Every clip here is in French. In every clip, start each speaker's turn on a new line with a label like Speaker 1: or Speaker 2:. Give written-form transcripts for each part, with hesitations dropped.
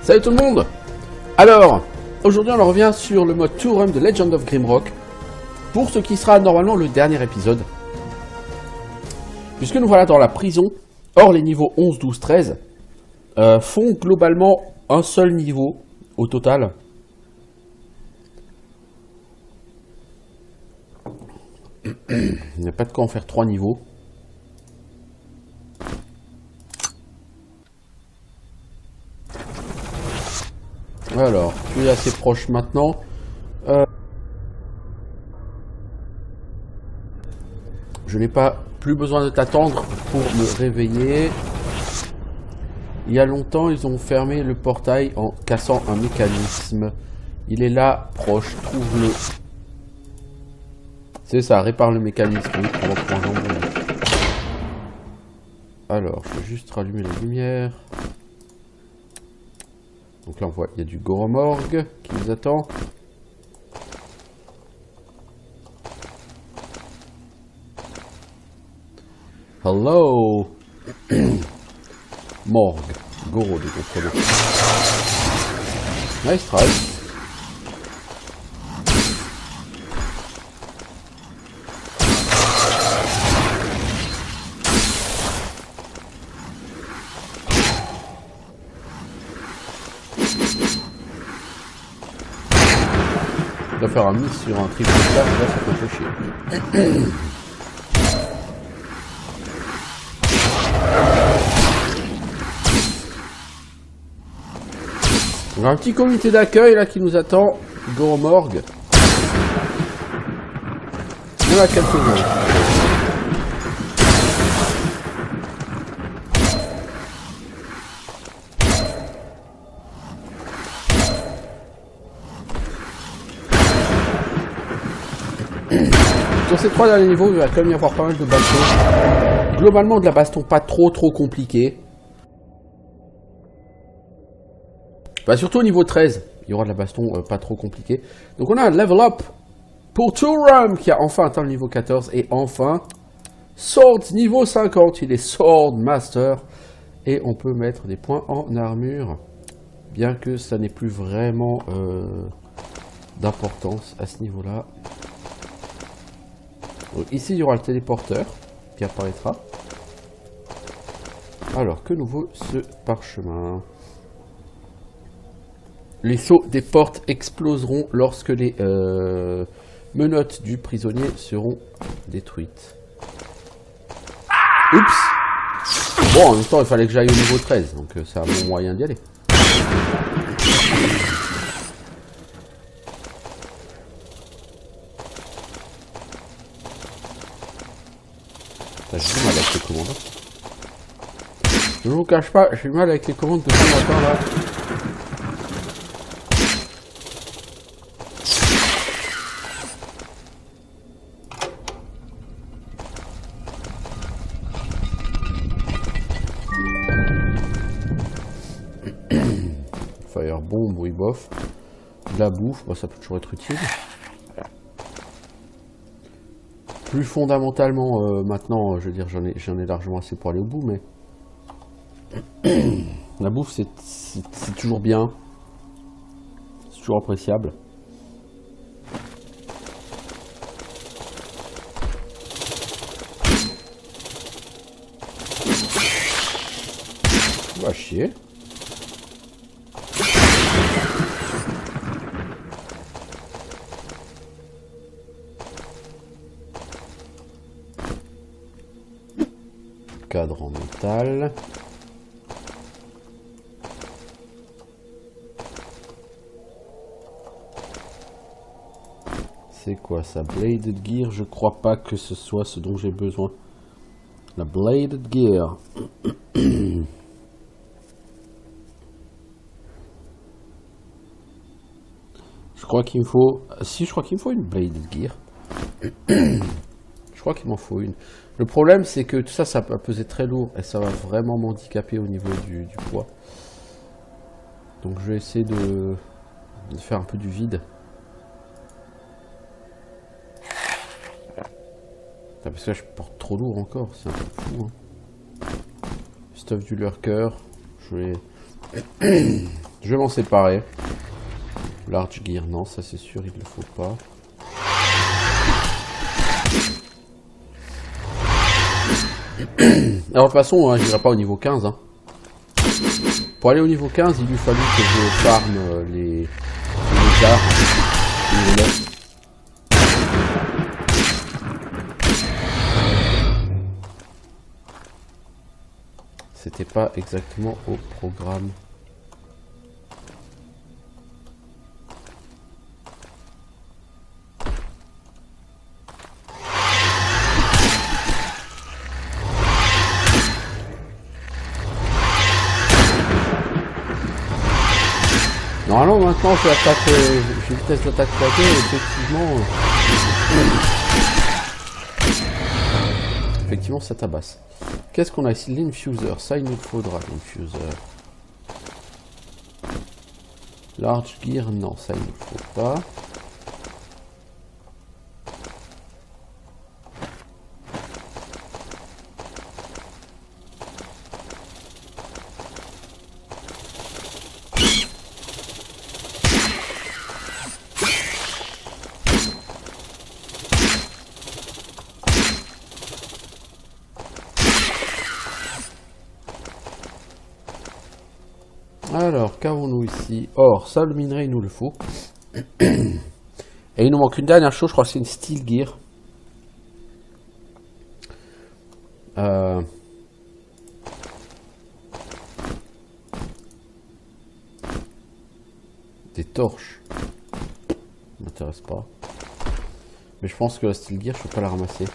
Speaker 1: Salut tout le monde. Alors, aujourd'hui on revient sur le mode Tour Run de Legend of Grimrock, pour ce qui sera normalement le dernier épisode. Puisque nous voilà dans la prison, or les niveaux 11, 12, 13 font globalement un seul niveau au total. Il n'y a pas de quoi en faire 3 niveaux. Alors, tu es assez proche maintenant. Je n'ai pas plus besoin de t'attendre pour me réveiller. Il y a longtemps, ils ont fermé le portail en cassant un mécanisme. Il est là, proche, trouve-le. C'est ça, répare le mécanisme. Oui, on va prendre un jambon. Alors, je vais juste rallumer la lumière. Donc là, on voit, il y a du Goromorg qui nous attend. Hello. Morgue. Goro de contre. Nice try. On doit faire un miss sur un triple star, là ça peut faire chier. On a un petit comité d'accueil là qui nous attend, Goromorg. Il y en a quelques-uns. Sur ces 3 derniers niveaux, il va quand même y avoir pas mal de bastons. Globalement de la baston pas trop compliquée. Bah, surtout au niveau 13, il y aura de la baston pas trop compliquée. Donc on a un level up pour Touram qui a enfin atteint le niveau 14. Et enfin, Sword niveau 50, il est Sword Master. Et on peut mettre des points en armure. Bien que ça n'ait plus vraiment d'importance à ce niveau-là. Ici il y aura le téléporteur qui apparaîtra. Alors que nous vaut ce parchemin? Les sceaux des portes exploseront lorsque les menottes du prisonnier seront détruites. Oups! Bon, en même temps, il fallait que j'aille au niveau 13, donc c'est un bon moyen d'y aller. J'ai du mal avec les commandes. Je ne vous cache pas, j'ai du mal avec les commandes de ce matin là. Firebomb, oui bof. De la bouffe, bah, ça peut toujours être utile. Plus fondamentalement, maintenant, je veux dire, j'en ai largement assez pour aller au bout, mais... La bouffe, c'est toujours bien. C'est toujours appréciable. Va chier. Cadre en métal. C'est quoi ça? Bladed Gear? Je crois pas que ce soit ce dont j'ai besoin. La Bladed Gear. Je crois qu'il me faut... Si, je crois qu'il me faut une Bladed Gear. Je crois qu'il m'en faut une. Le problème, c'est que tout ça, ça va peser très lourd et ça va vraiment m'handicaper au niveau du poids. Donc je vais essayer de faire un peu du vide. Parce que là, je porte trop lourd encore, c'est un peu fou. Hein. Stuff du lurker, je vais Je vais m'en séparer. Large gear, non, ça c'est sûr, il ne le faut pas. Alors de toute façon, hein, je n'irai pas au niveau 15. Hein. Pour aller au niveau 15, il lui fallut que je farme les arts. C'était pas exactement au programme. Normalement maintenant j'ai vitesse d'attaque 3D et effectivement ça tabasse. Qu'est-ce qu'on a ici? L'infuser, ça il nous faudra l'infuser. Large gear, non ça il ne faut pas. Alors, qu'avons-nous ici? Or, ça, le minerai, il nous le faut. Et il nous manque une dernière chose, je crois que c'est une steel gear. Des torches. Ça m'intéresse pas. Mais je pense que la steel gear, je peux pas la ramasser.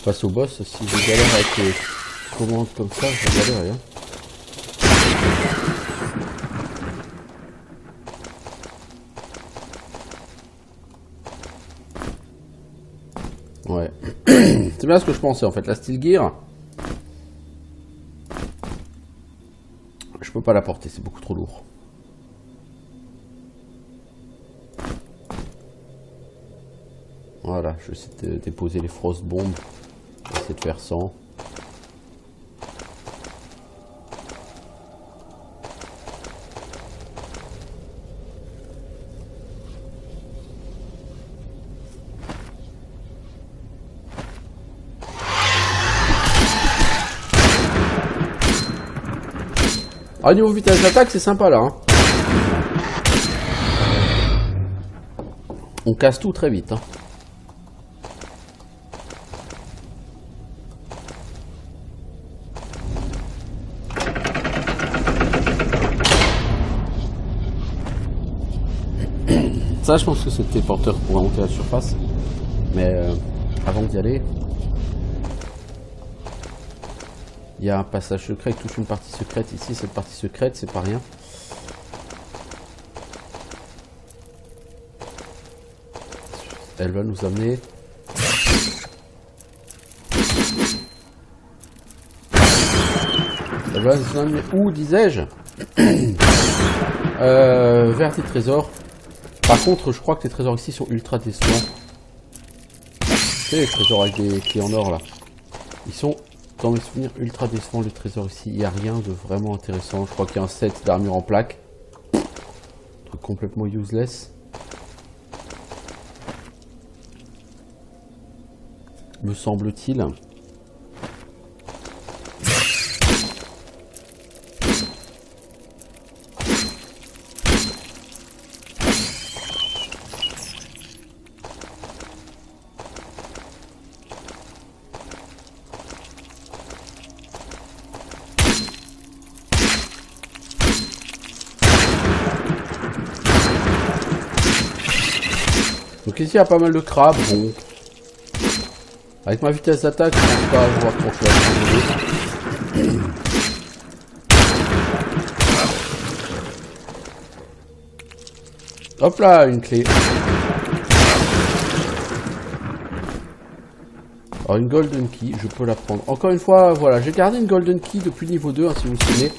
Speaker 1: Face au boss, si je galère avec les commandes comme ça, je vais galérer. Hein. Ouais. C'est bien ce que je pensais en fait. La steel gear, je peux pas la porter, c'est beaucoup trop lourd. Voilà, je vais essayer de déposer les frost bombes. Je vais essayer de faire 100. Ah, niveau vitesse d'attaque, c'est sympa là. Hein. On casse tout très vite. Hein. Ça, je pense que c'était porteur pour monter à la surface. Mais avant d'y aller, il y a un passage secret qui touche une partie secrète. Ici, cette partie secrète, c'est pas rien. Elle va nous amener. Elle va nous amener où, disais-je? Vers des trésors. Par contre, je crois que les trésors ici sont ultra décevants. C'est les trésors avec des clés en or là. Ils sont, dans mes souvenirs, ultra décevants les trésors ici. Il n'y a rien de vraiment intéressant. Je crois qu'il y a un set d'armure en plaque. Truc complètement useless. Me semble-t-il. Donc ici il y a pas mal de crabes, bon. Avec ma vitesse d'attaque, je pense pas avoir trop chose. Hop là, une clé. Alors une golden key, je peux la prendre. Encore une fois, voilà, j'ai gardé une golden key depuis le niveau 2, hein, si vous le souvenez.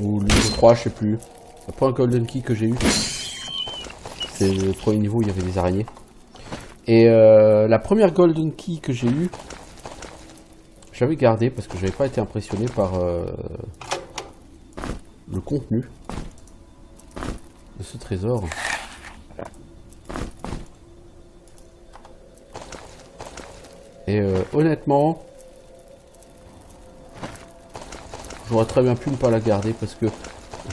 Speaker 1: Ou le niveau 3, je sais plus. La première golden key que j'ai eu. C'est le premier niveau où il y avait des araignées. Et la première golden key que j'ai eue, j'avais gardé parce que j'avais pas été impressionné par le contenu de ce trésor. Et honnêtement, j'aurais très bien pu ne pas la garder parce que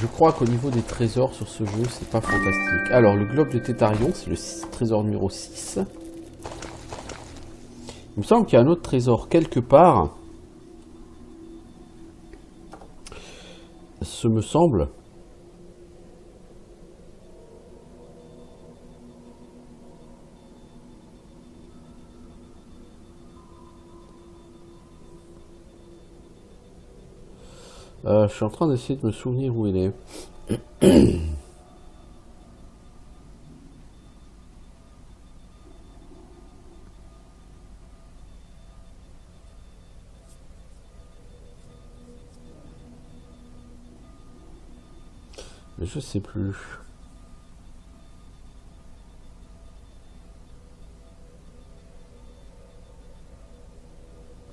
Speaker 1: je crois qu'au niveau des trésors sur ce jeu, c'est pas fantastique. Alors, le globe de Tétarion, c'est le trésor numéro 6. Il me semble qu'il y a un autre trésor quelque part. Ce me semble. Je suis en train d'essayer de me souvenir où il est. Mais je sais plus.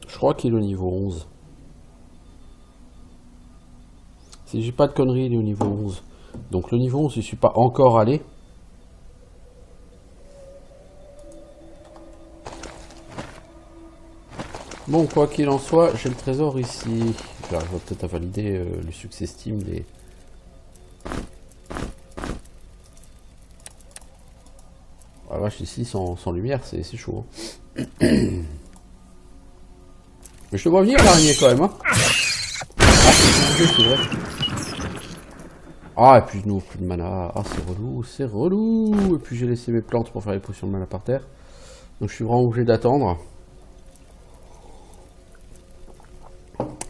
Speaker 1: Je crois qu'il est au niveau 11. Si j'ai pas de conneries, il est au niveau 11. Donc le niveau 11, je suis pas encore allé. Bon, quoi qu'il en soit, j'ai le trésor ici. J'arrive peut-être à valider le succès Steam des... Ah vache, ici, sans lumière, c'est chaud. Hein. Mais je te vois venir, l'araignée, quand même. Hein. Ah, c'est vrai. Ah, et puis je n'ouvre plus de mana. Ah, c'est relou, c'est relou. Et puis j'ai laissé mes plantes pour faire les potions de mana par terre. Donc je suis vraiment obligé d'attendre.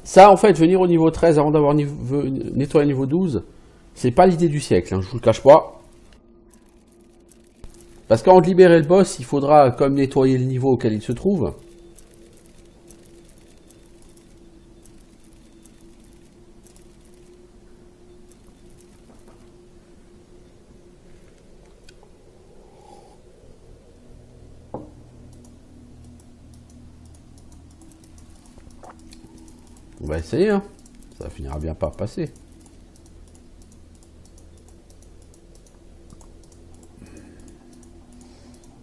Speaker 1: Ça, en fait, venir au niveau 13 avant d'avoir nettoyé niveau 12, c'est pas l'idée du siècle, hein, je vous le cache pas. Parce qu'avant de libérer le boss, il faudra comme nettoyer le niveau auquel il se trouve. On va essayer, hein. Ça finira bien par passer.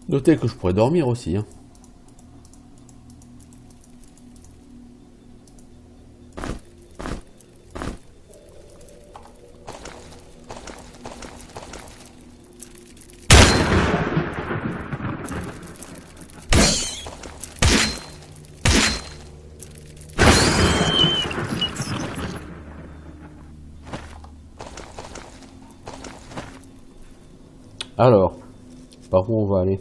Speaker 1: Notez que je pourrais dormir aussi, hein. Alors, par où on va aller?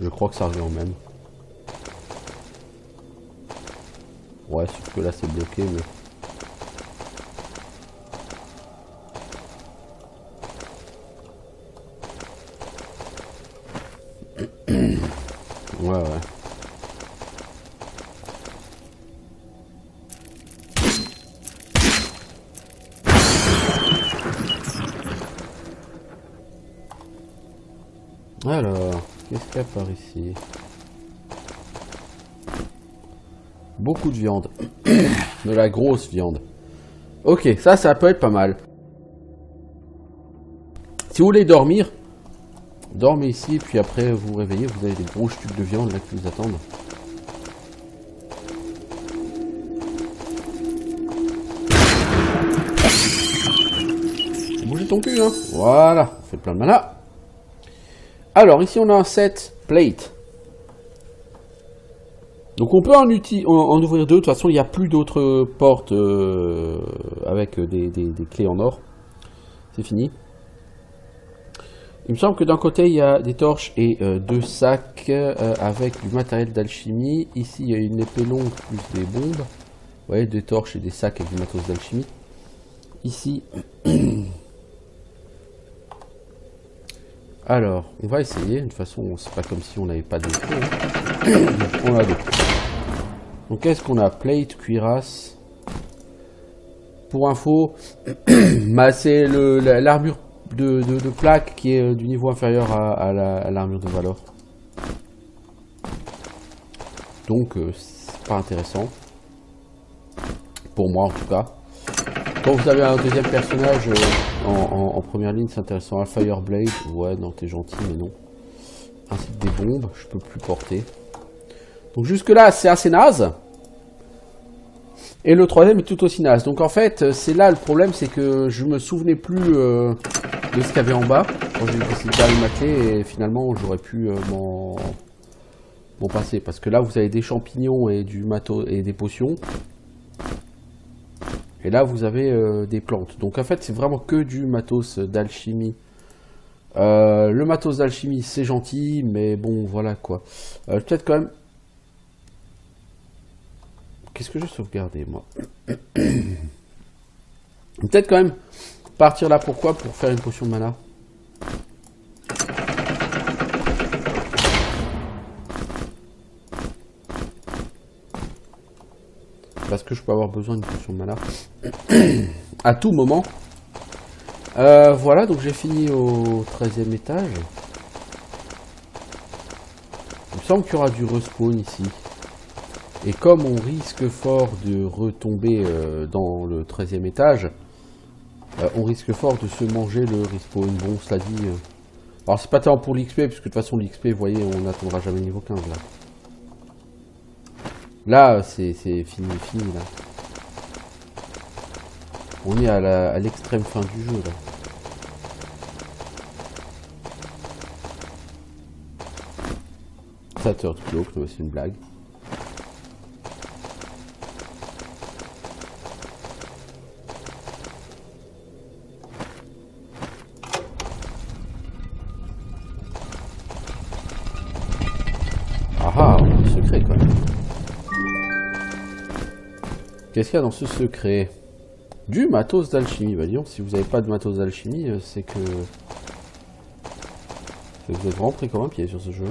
Speaker 1: Je crois que ça revient au même. Ouais, sauf que là c'est bloqué, mais... Ouais, ouais. Alors, qu'est-ce qu'il y a par ici? Beaucoup de viande. De la grosse viande. Ok, ça peut être pas mal. Si vous voulez dormir, dormez ici, puis après vous vous réveillez, vous avez des gros tubes de viande là qui vous attendent. Bougez ton cul, hein. Voilà, on fait plein de mana. Alors, ici on a un set plate. Donc on peut en ouvrir deux. De toute façon, il n'y a plus d'autres portes avec des clés en or. C'est fini. Il me semble que d'un côté, il y a des torches et deux sacs avec du matériel d'alchimie. Ici, il y a une épée longue plus des bombes. Vous voyez, des torches et des sacs avec du matos d'alchimie. Ici... Alors, on va essayer. De toute façon, c'est pas comme si on n'avait pas de feu. Hein. On a deux. Donc, qu'est-ce qu'on a? Plate, cuirasse. Pour info, bah, c'est l'armure de plaque qui est du niveau inférieur à l'armure de Valor. Donc, c'est pas intéressant. Pour moi, en tout cas. Quand vous avez un deuxième personnage en première ligne, c'est intéressant. Un Fireblade, ouais, non, t'es gentil, mais non. Ainsi que des bombes, je peux plus porter. Donc jusque là, c'est assez naze. Et le troisième est tout aussi naze. Donc en fait, c'est là le problème, c'est que je me souvenais plus de ce qu'il y avait en bas. Quand j'ai décidé d'allumer ma clé, et finalement, j'aurais pu m'en passer. Parce que là, vous avez des champignons et du matos et des potions. Et là, vous avez des plantes. Donc, en fait, c'est vraiment que du matos d'alchimie. Le matos d'alchimie, c'est gentil, mais bon, voilà quoi. Peut-être quand même... Qu'est-ce que j'ai sauvegardé, moi? Peut-être quand même partir là, pourquoi? Pour faire une potion de mana. Parce que je peux avoir besoin d'une potion de mana à tout moment. Voilà, donc j'ai fini au 13e étage. Il me semble qu'il y aura du respawn ici. Et comme on risque fort de retomber dans le 13e étage, on risque fort de se manger le respawn. Bon, cela dit... Alors c'est pas tant pour l'XP, puisque de toute façon l'XP, vous voyez, on n'atteindra jamais le niveau 15 là. Là, c'est fini, là. On est à l'extrême fin du jeu, là. Ça Third Cloak, c'est une blague. Ah ah, on a un secret, quand même. Qu'est-ce qu'il y a dans ce secret? Du matos d'alchimie. Bah disons, si vous n'avez pas de matos d'alchimie, c'est que vous êtes vraiment pris comme un pied sur ce jeu.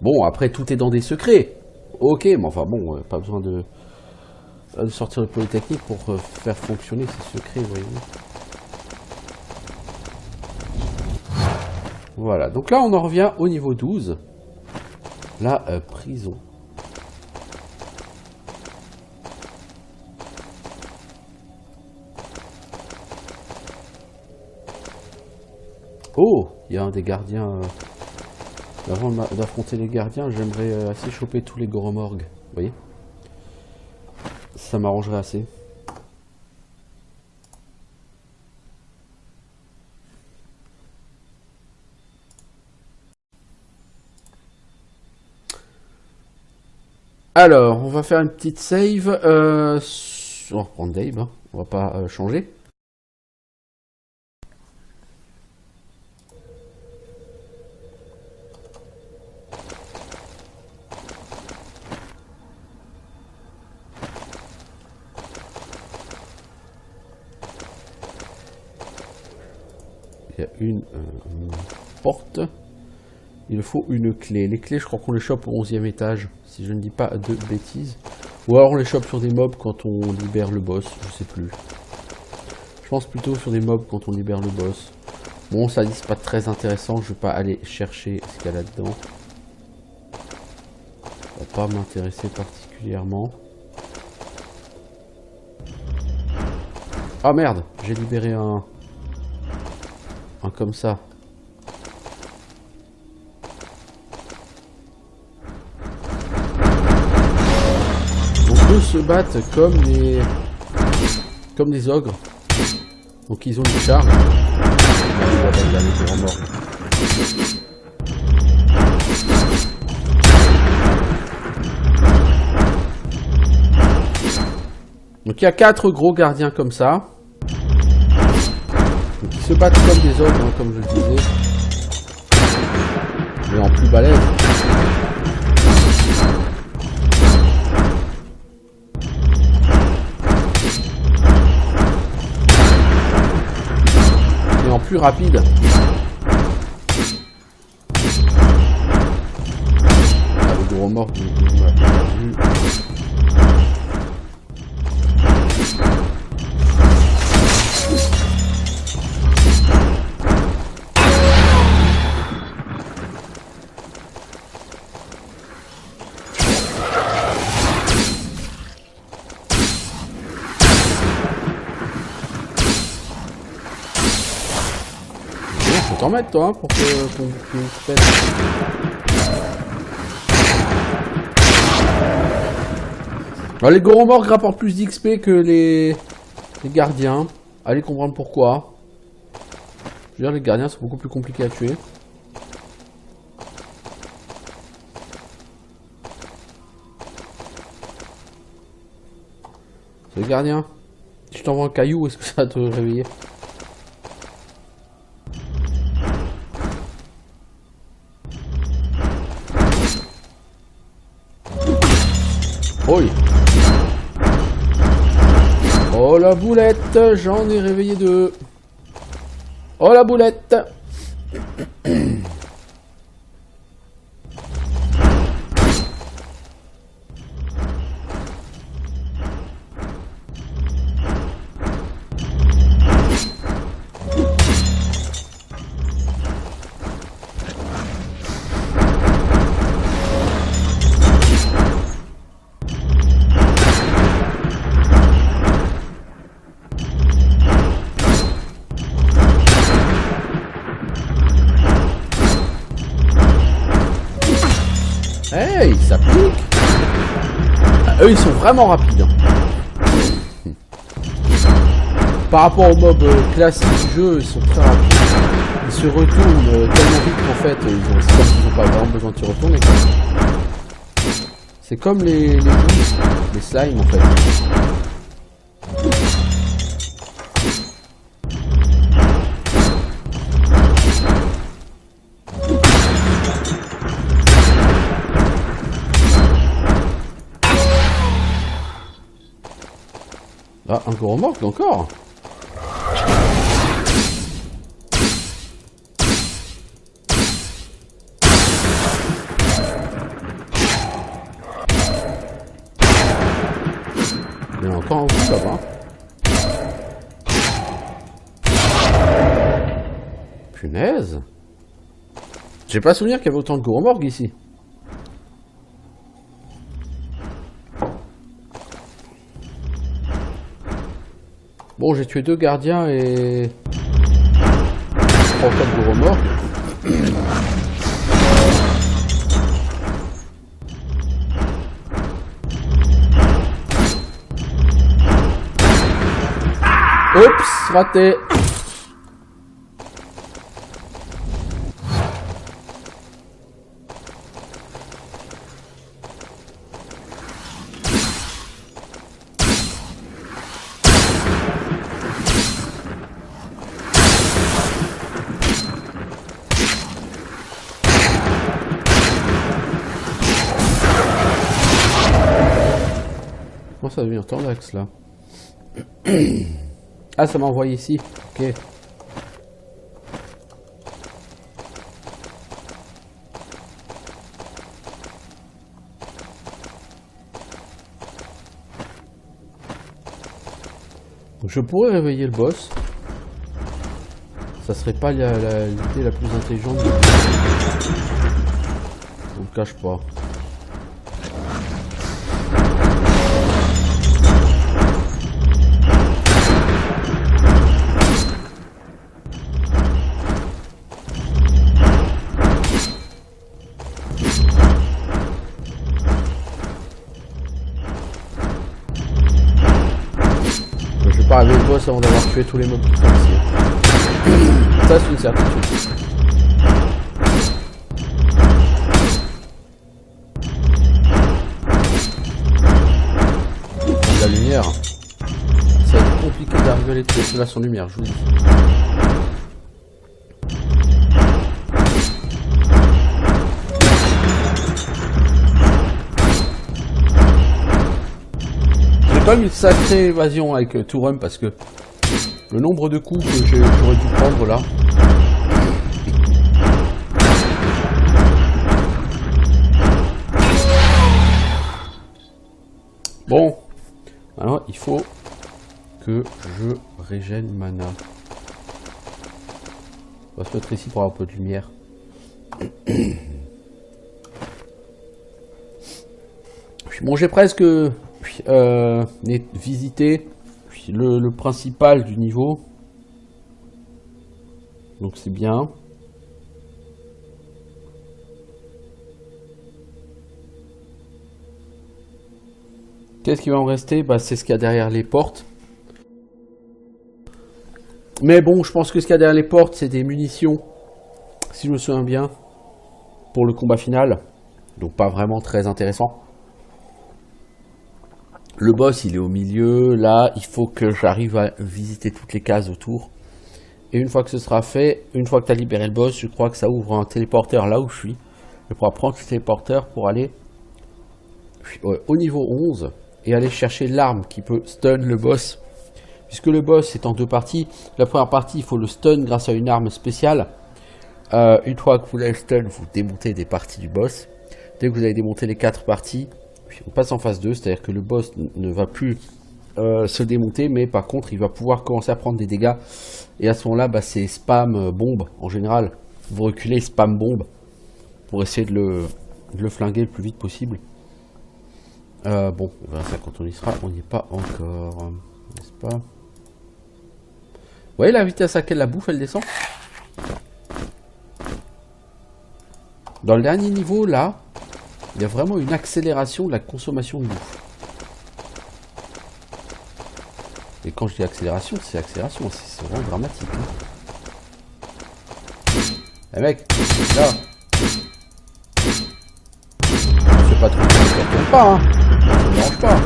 Speaker 1: Bon, après, tout est dans des secrets. Ok, mais enfin bon, pas besoin de sortir de Polytechnique pour faire fonctionner ces secrets, vous voyez. Voilà, donc là, on en revient au niveau 12. La prison. Oh, il y a un des gardiens. Avant d'affronter les gardiens, j'aimerais assez choper tous les goromorgues. Vous voyez? Ça m'arrangerait assez. Alors, on va faire une petite save. On va reprendre Dave, hein. On va pas changer. Il y a une porte. Il faut une clé. Les clés, je crois qu'on les chope au 11e étage, si je ne dis pas de bêtises. Ou alors on les chope sur des mobs quand on libère le boss, je sais plus. Je pense plutôt sur des mobs quand on libère le boss. Bon, ça dit, c'est pas très intéressant, je vais pas aller chercher ce qu'il y a là-dedans. Ça va pas m'intéresser particulièrement. Ah merde, j'ai libéré un comme ça. On peut se battre comme des ogres. Donc ils ont une charge. Donc il y a 4 gros gardiens comme ça. Donc ils se battent comme des ogres, hein, comme je le disais. Mais en plus balèze. Et en plus rapide. gros remorque, on l'a perdu. Faut t'en mettre toi hein, pour qu'on se pète. Alors, les goromorgues rapportent plus d'XP que les gardiens. Allez comprendre pourquoi. Je veux dire, les gardiens sont beaucoup plus compliqués à tuer. C'est les gardiens. Si je t'envoie un caillou, est-ce que ça va te réveiller? Oui. Oh la boulette, j'en ai réveillé deux. Oh la boulette. Hey, ça pique. Ah, eux, ils sont vraiment rapides. Hein. Par rapport aux mobs classiques du jeu, ils sont très rapides. Ils se retournent tellement vite qu'en fait, ils ont pas vraiment besoin de se retourner. C'est comme les slimes en fait. Ah, un gros remorque encore. Il y en a encore un bout là-bas. Punaise. J'ai pas souvenir qu'il y avait autant de gros remorques ici. Bon, j'ai tué 2 gardiens et 3 ou 4 gros remorques. Oups, raté. Comment ça va devenir Tordax là? Ah, ça m'a envoyé ici. Ok. Donc, je pourrais réveiller le boss. Ça serait pas l'idée la plus intelligente. On ne cache pas. Pas arriver le boss avant d'avoir tué tous les mobs qui sont ici. Ça c'est une certitude. La lumière. Ça va être compliqué d'arriver à les tuer ceux-là sans lumière, je vous dis. J'ai pas eu une sacrée évasion avec Tourum parce que le nombre de coups que j'aurais dû prendre là. Bon, alors il faut que je régène mana. On va se mettre ici pour avoir un peu de lumière. Bon, j'ai presque visité le principal du niveau. Donc c'est bien. Qu'est-ce qui va en rester? Bah, c'est ce qu'il y a derrière les portes. Mais bon, je pense que ce qu'il y a derrière les portes, c'est des munitions, si je me souviens bien, pour le combat final. Donc pas vraiment très intéressant. Le boss, il est au milieu. Là, il faut que j'arrive à visiter toutes les cases autour. Et une fois que ce sera fait, une fois que tu as libéré le boss, je crois que ça ouvre un téléporteur là où je suis. Je pourrai prendre ce téléporteur pour aller au niveau 11 et aller chercher l'arme qui peut stun le boss. Puisque le boss est en deux parties. La première partie, il faut le stun grâce à une arme spéciale. Une fois que vous l'avez stun, vous démontez des parties du boss. Dès que vous avez démonté les 4 parties, on passe en phase 2, c'est-à-dire que le boss ne va plus se démonter, mais par contre il va pouvoir commencer à prendre des dégâts. Et à ce moment-là, bah, c'est spam bombe en général. Vous reculez spam bombe pour essayer de le flinguer le plus vite possible. Bon, on verra ça quand on y sera. On n'y est pas encore, n'est-ce pas? Vous voyez la vitesse à laquelle la bouffe elle descend? Dans le dernier niveau là, il y a vraiment une accélération de la consommation de bouffe. Et quand je dis accélération, c'est vraiment dramatique. Hein. Eh mec, là, c'est pas trop, ça tombe pas, hein. Ça ne dérange pas.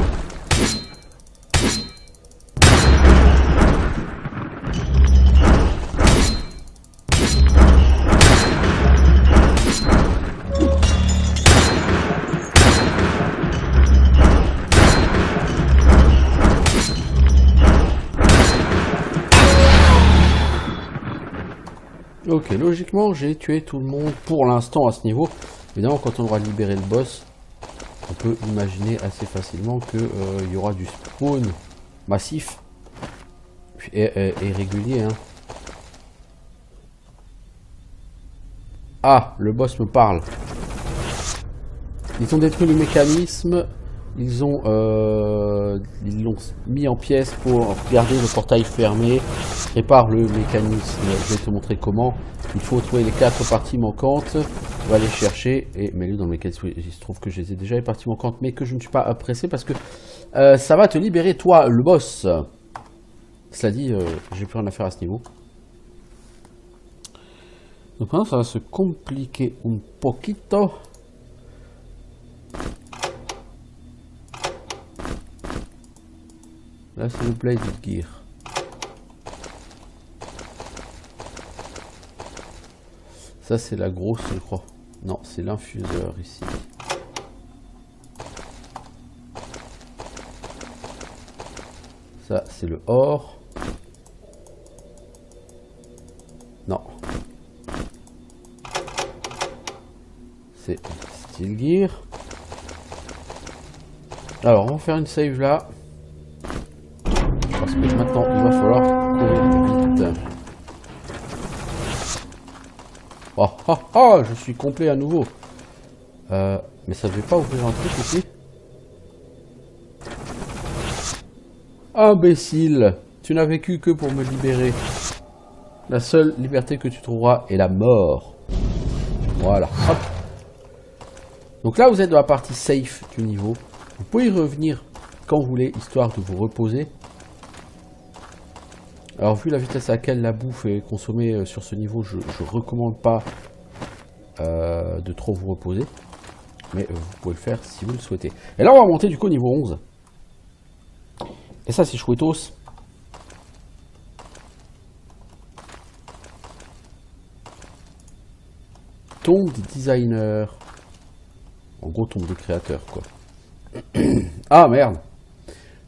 Speaker 1: Ok, logiquement, j'ai tué tout le monde pour l'instant à ce niveau. Évidemment, quand on aura libéré le boss, on peut imaginer assez facilement qu'il y aura du spawn massif et régulier. Hein. Ah, le boss me parle. Ils ont détruit le mécanisme. Ils l'ont mis en pièces pour garder le portail fermé. Répare le mécanisme. Je vais te montrer comment. Il faut trouver les 4 parties manquantes. On va les chercher et mets-le dans le mécanisme. Il se trouve que je les ai déjà les parties manquantes, mais que je ne suis pas pressé parce que ça va te libérer toi, le boss. Cela dit, j'ai plus rien à faire à ce niveau. Donc maintenant, ça va se compliquer un poquito. Là, c'est le Bladed Gear. Ça, c'est la grosse, je crois. Non, c'est l'infuseur ici. Ça, c'est le or. Non. C'est Steel Gear. Alors, on va faire une save là. Parce que maintenant, il va falloir courir vite. Oh, oh, oh, je suis complet à nouveau. Mais ça ne devait pas ouvrir un truc ici. Imbécile, tu n'as vécu que pour me libérer. La seule liberté que tu trouveras est la mort. Voilà, hop. Donc là, vous êtes dans la partie safe du niveau. Vous pouvez y revenir quand vous voulez, histoire de vous reposer. Alors, vu la vitesse à laquelle la bouffe est consommée sur ce niveau, je ne recommande pas de trop vous reposer. Mais vous pouvez le faire si vous le souhaitez. Et là, on va monter du coup au niveau 11. Et ça, c'est chouettos. Tombe des designers. En gros, tombe des créateurs, quoi. Ah, merde.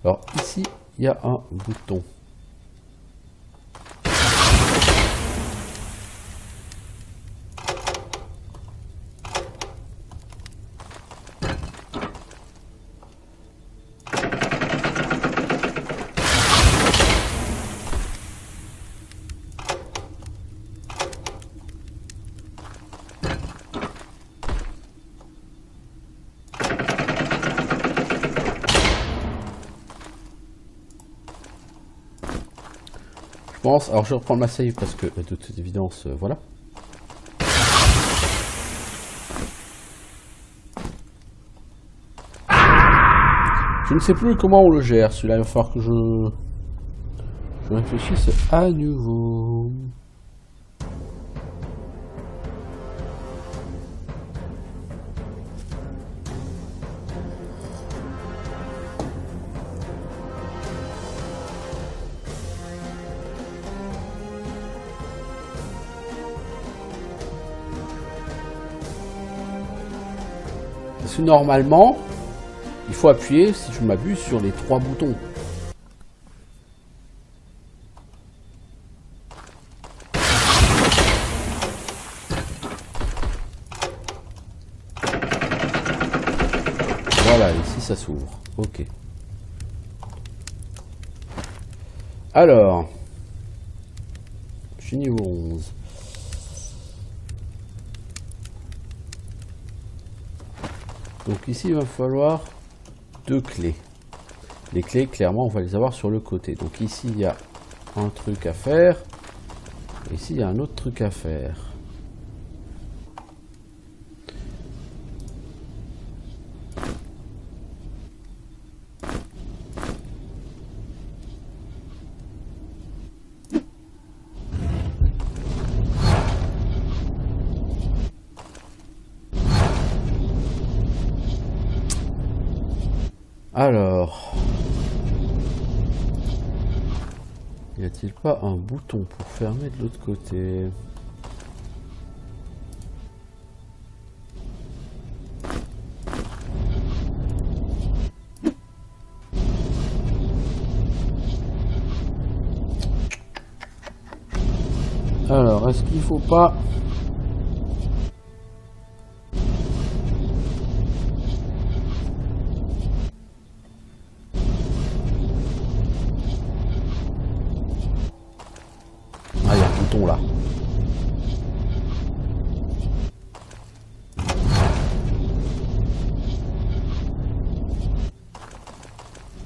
Speaker 1: Alors, ici, il y a un bouton. pense. Alors je vais reprendre ma save parce que de toute évidence, voilà. Je ne sais plus comment on le gère, celui-là, il va falloir que je réfléchisse à nouveau. Parce que normalement, il faut appuyer, si je m'abuse, sur les 3 boutons. Voilà, ici ça s'ouvre. Ok. Alors, je suis niveau 11. Donc ici, il va falloir 2 clés. Les clés, clairement, on va les avoir sur le côté. Donc ici, il y a un truc à faire. Et ici, il y a un autre truc à faire. Alors, y a-t-il pas un bouton pour fermer de l'autre côté? Alors, est-ce qu'il faut pas... Ah, il y a un bouton là.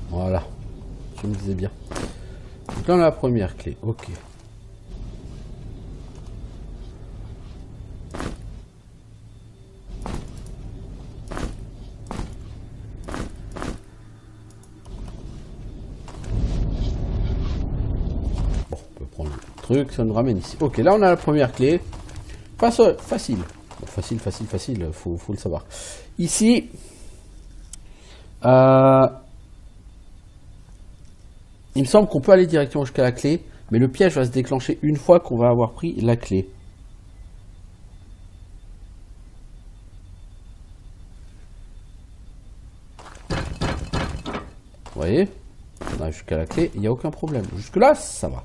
Speaker 1: Voilà. Je me disais bien. Donc là, on a la première clé. Ok. Truc, ça nous ramène ici. Ok, là on a la première clé. Facile. Bon, facile, faut le savoir. Ici, il me semble qu'on peut aller directement jusqu'à la clé, mais le piège va se déclencher une fois qu'on va avoir pris la clé. Vous voyez, on arrive jusqu'à la clé, il n'y a aucun problème. Jusque là, ça va.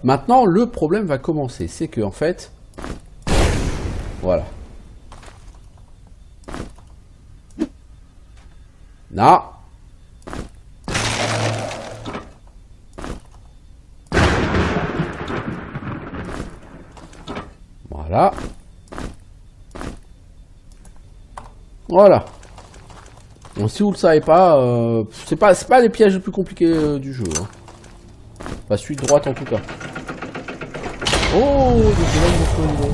Speaker 1: Maintenant, le problème va commencer. C'est que, en fait, voilà. Là. Voilà. Voilà. Donc, si vous le savez pas, c'est pas les pièges les plus compliqués du jeu. Hein. Pas suite droite en tout cas. Oh, donc là, il faut le niveau.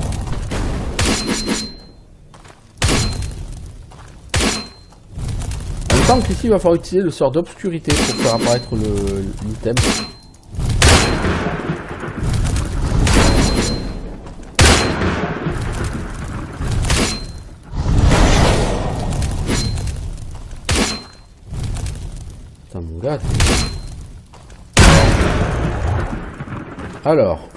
Speaker 1: En même temps qu'ici, il va falloir utiliser le sort d'obscurité pour faire apparaître l'item. Putain, mon gars. Alors,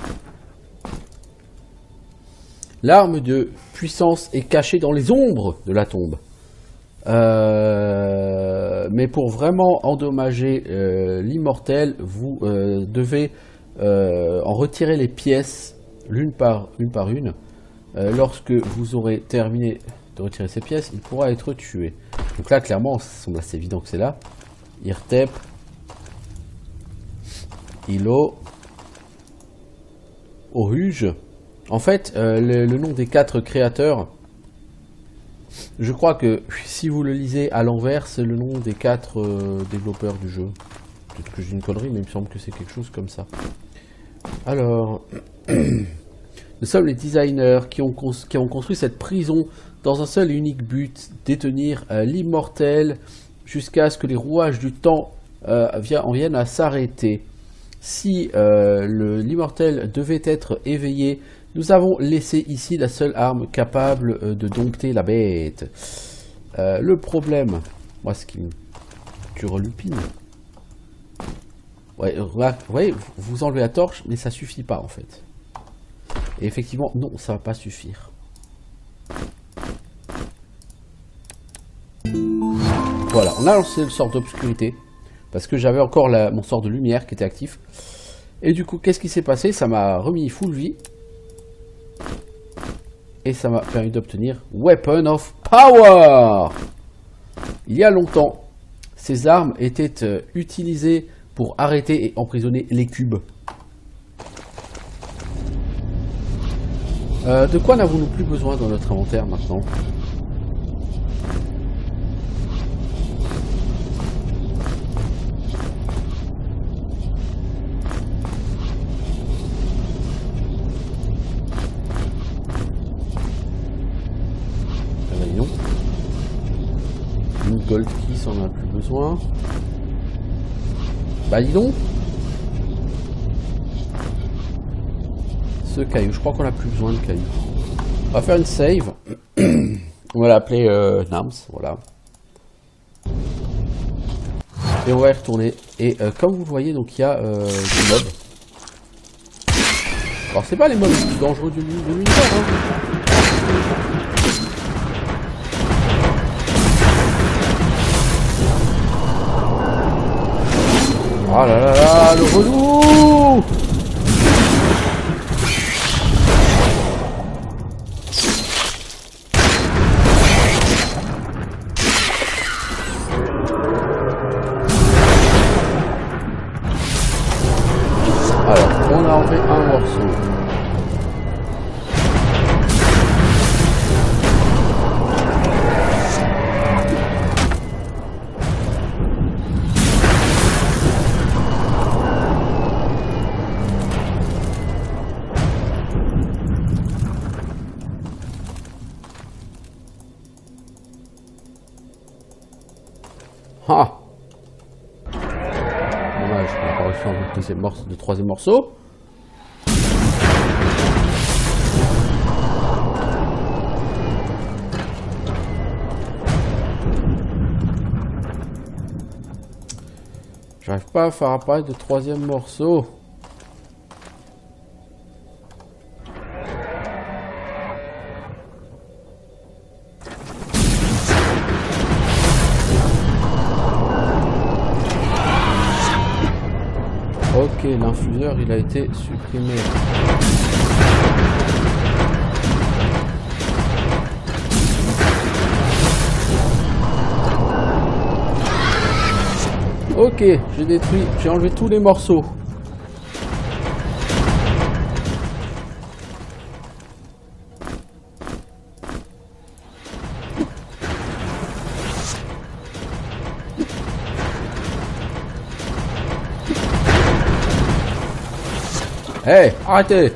Speaker 1: l'arme de puissance est cachée dans les ombres de la tombe. Mais pour vraiment endommager l'immortel, vous devez en retirer les pièces l'une par une. Lorsque vous aurez terminé de retirer ces pièces, il pourra être tué. Donc là, clairement, ça semble assez évident que c'est là. Irtep, Ilo, Oruge. En fait, le nom des 4 créateurs, je crois que si vous le lisez à l'envers, c'est le nom des 4 développeurs du jeu. Peut-être que j'ai une connerie, mais il me semble que c'est quelque chose comme ça. Alors, nous sommes les designers qui ont construit cette prison dans un seul et unique but, détenir l'immortel jusqu'à ce que les rouages du temps en viennent à s'arrêter. Si l'immortel devait être éveillé, nous avons laissé ici la seule arme capable de dompter la bête. Le problème, moi ce qui me turlupine, ouais, vous voyez, vous enlevez la torche, mais ça suffit pas en fait. Et effectivement, non, ça va pas suffire. Voilà, on a lancé le sort d'obscurité, parce que j'avais encore mon sort de lumière qui était actif. Et du coup, qu'est-ce qui s'est passé? Ça m'a remis full vie. Et ça m'a permis d'obtenir Weapon of Power. Il y a longtemps, ces armes étaient utilisées pour arrêter et emprisonner les cubes. De quoi n'avons-nous plus besoin dans notre inventaire maintenant? Réveillons. Une gold key, on n'en a plus besoin. Bah dis donc. Ce caillou, je crois qu'on n'a plus besoin de caillou. On va faire une save. On va l'appeler Nams, voilà. Et on va y retourner. Et comme vous le voyez, donc il y a des mobs. Alors c'est pas les mobs les plus dangereux de l'univers, hein. Oh là là là, le relou! Alors, on a enlevé un morceau. Ah! Dommage, on n'a pas réussi à enlever le troisième morceau. J'arrive pas à faire apparaître le troisième morceau. Ok, l'infuseur il a été supprimé. Ok, j'ai enlevé tous les morceaux. Hey, arrêtez!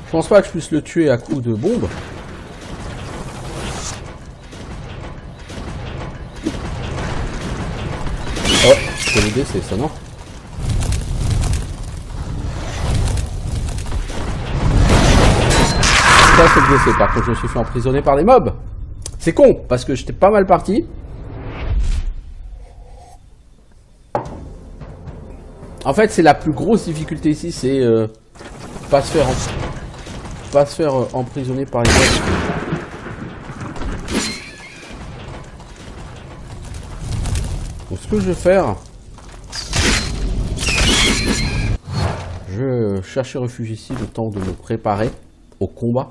Speaker 1: Je pense pas que je puisse le tuer à coups de bombe. Oh, c'est le décès, ça, non? Ça, c'est le décès. Par contre, je me suis fait emprisonner par des mobs. C'est con, parce que j'étais pas mal parti. En fait, c'est la plus grosse difficulté ici, c'est pas se faire emprisonner par les mobs. Donc, ce que je vais faire, je vais chercher refuge ici le temps de me préparer au combat.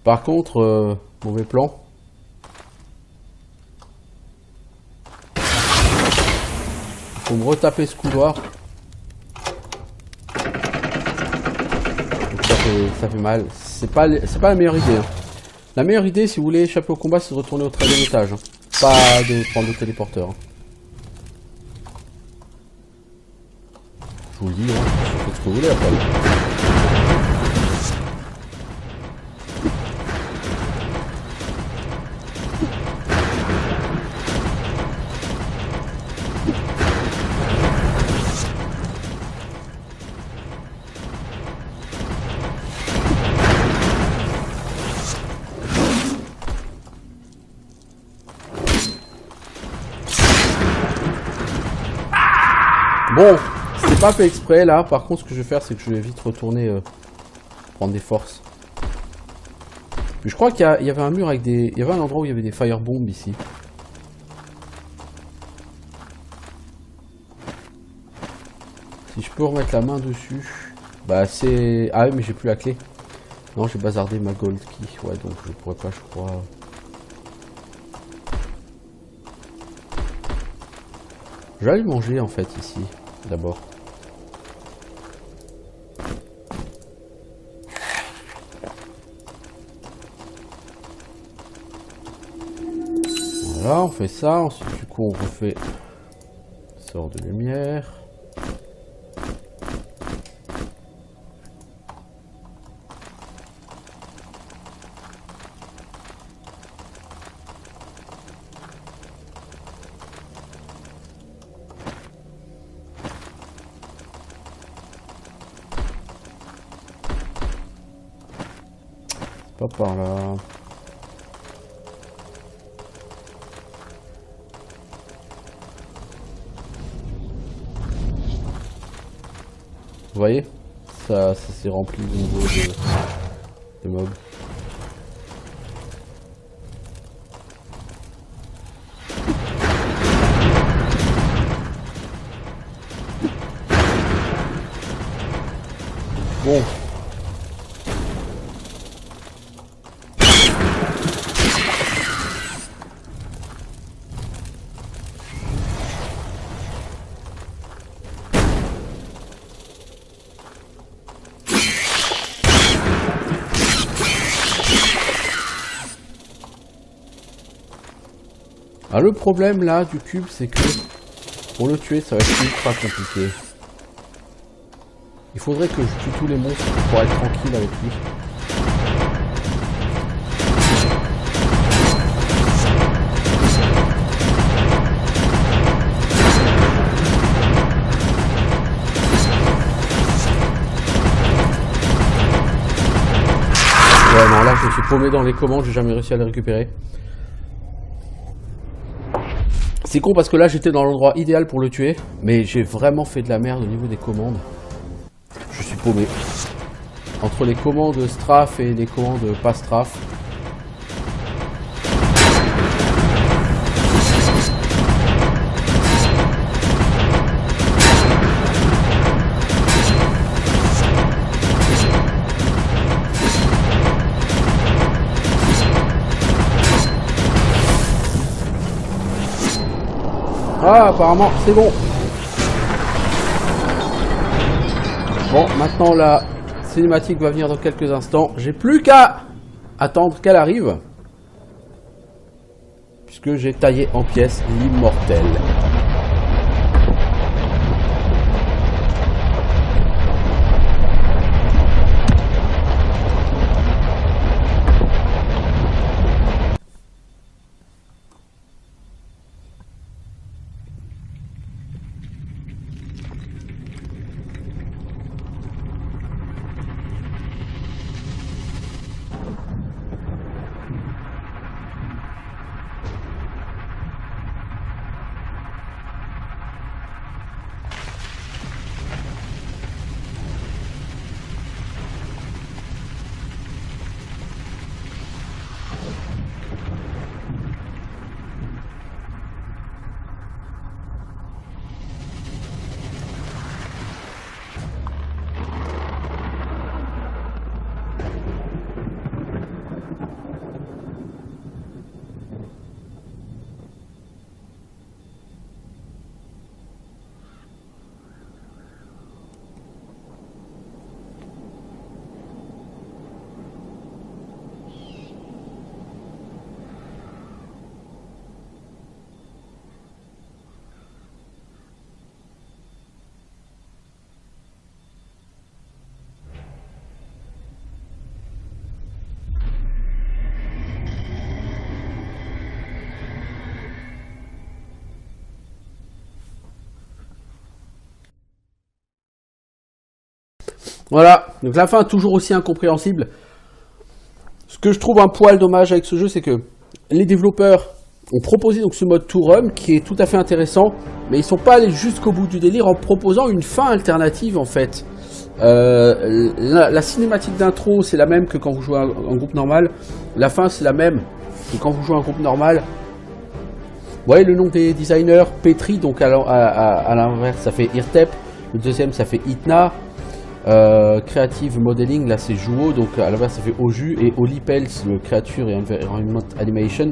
Speaker 1: Par contre, mauvais plan. faut me retaper ce couloir. Donc ça fait mal. C'est pas la meilleure idée. Hein. La meilleure idée, si vous voulez échapper au combat, c'est de retourner au 13e étage. Hein. Pas de prendre le téléporteur. Hein. Je vous le dis, hein. Faites ce que vous voulez après. Bon, c'est pas fait exprès là. Par contre, ce que je vais faire, c'est que je vais vite retourner prendre des forces. Puis je crois qu'il y avait un mur avec des... Il y avait un endroit où il y avait des firebombs ici. Si je peux remettre la main dessus... Bah c'est... Ah oui, mais j'ai plus la clé. Non, j'ai bazardé ma gold key. Ouais, donc je pourrais pas, je crois... Je vais aller manger en fait ici, d'abord. Voilà, on fait ça. Ensuite, du coup, on refait sort de lumière. Pas par là. Vous voyez, ça s'est rempli de nouveau de mobs. Bon. Ah, le problème là du cube, c'est que pour le tuer, ça va être ultra compliqué. Il faudrait que je tue tous les monstres pour être tranquille avec lui. Ouais, non, là je me suis paumé dans les commandes, j'ai jamais réussi à les récupérer. C'est con parce que là j'étais dans l'endroit idéal pour le tuer, mais j'ai vraiment fait de la merde au niveau des commandes. Je suis paumé. Entre les commandes strafe et les commandes pas strafe. Ah, apparemment, c'est bon. Bon, maintenant la cinématique va venir dans quelques instants. J'ai plus qu'à attendre qu'elle arrive. Puisque j'ai taillé en pièces l'immortel. Voilà, donc la fin toujours aussi incompréhensible. Ce que je trouve un poil dommage avec ce jeu, c'est que les développeurs ont proposé donc ce mode to run qui est tout à fait intéressant, mais ils sont pas allés jusqu'au bout du délire en proposant une fin alternative en fait. La cinématique d'intro c'est la même que quand vous jouez en groupe normal, la fin c'est la même que quand vous jouez en groupe normal. Vous voyez le nom des designers, Petri, donc à l'inverse ça fait Irtep, le deuxième ça fait Itna, Creative Modeling là c'est Juo, donc à l'inverse ça fait Oju, et Oli Pels, le Creature et Environment Animation,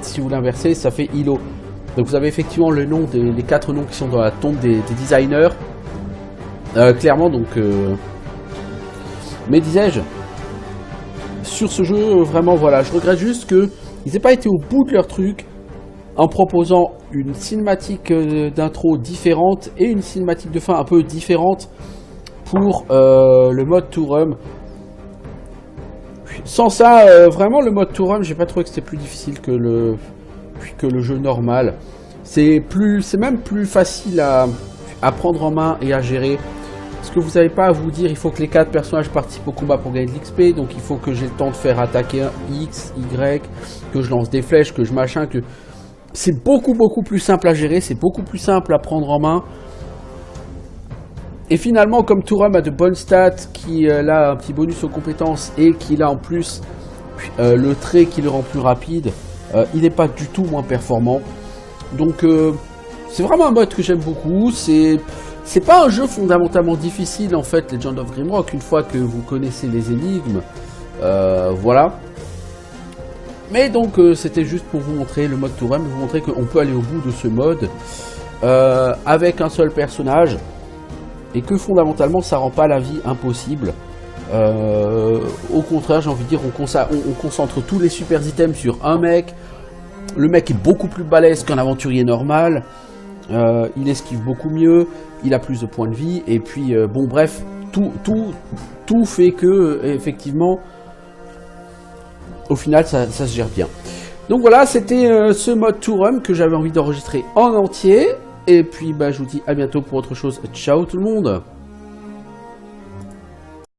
Speaker 1: si vous l'inversez ça fait Ilo. Donc vous avez effectivement le nom les 4 noms qui sont dans la tombe des designers, clairement donc mais disais-je, sur ce jeu vraiment voilà, je regrette juste que ils n'aient pas été au bout de leur truc en proposant une cinématique d'intro différente et une cinématique de fin un peu différente pour le mode to run. Sans ça, vraiment le mode to run, j'ai pas trouvé que c'était plus difficile que le jeu normal. C'est même plus facile à prendre en main et à gérer. Parce que vous n'avez pas à vous dire il faut que les 4 personnages participent au combat pour gagner de l'XP, donc il faut que j'ai le temps de faire attaquer un X, Y, que je lance des flèches, que je machin, que... C'est beaucoup plus simple à gérer, c'est beaucoup plus simple à prendre en main. Et finalement, comme Tourum a de bonnes stats, qui a un petit bonus aux compétences, et qu'il a en plus le trait qui le rend plus rapide, il n'est pas du tout moins performant. Donc c'est vraiment un mode que j'aime beaucoup. C'est pas un jeu fondamentalement difficile en fait, Legend of Grimrock, une fois que vous connaissez les énigmes, voilà. Mais donc c'était juste pour vous montrer le mode Tourum, vous montrer qu'on peut aller au bout de ce mode avec un seul personnage, et que fondamentalement ça rend pas la vie impossible. Au contraire, j'ai envie de dire, on concentre tous les super items sur un mec. Le mec est beaucoup plus balèze qu'un aventurier normal. Il esquive beaucoup mieux, il a plus de points de vie, et puis bon bref, tout fait que effectivement au final ça se gère bien. Donc voilà, c'était ce mode Tourum que j'avais envie d'enregistrer en entier, et puis bah je vous dis à bientôt pour autre chose. Ciao tout le monde.